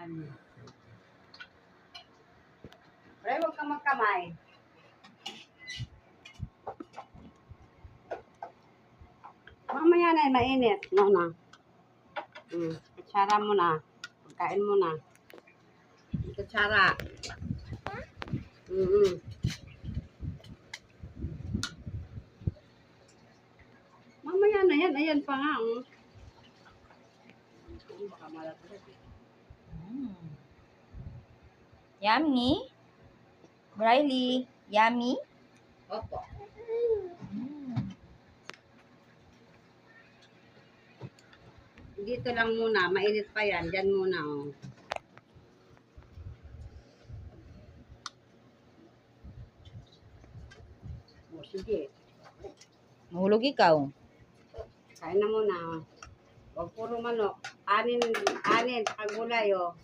Yan. Pero huwag kang magkamay. Mamaya na, mainit. No, na. Kutsara mo na. Pagkain mo na. Kutsara. Mamaya na yan. Ayan pa nga. Baka malatag. Yummy. Briley, yummy. Opo. Dito lang muna. Mainit pa yan. Diyan muna. Oh. Oh, sige. Mahulog ikaw. Kain na muna. Huwag puro manok. Anin, pagulay, oh.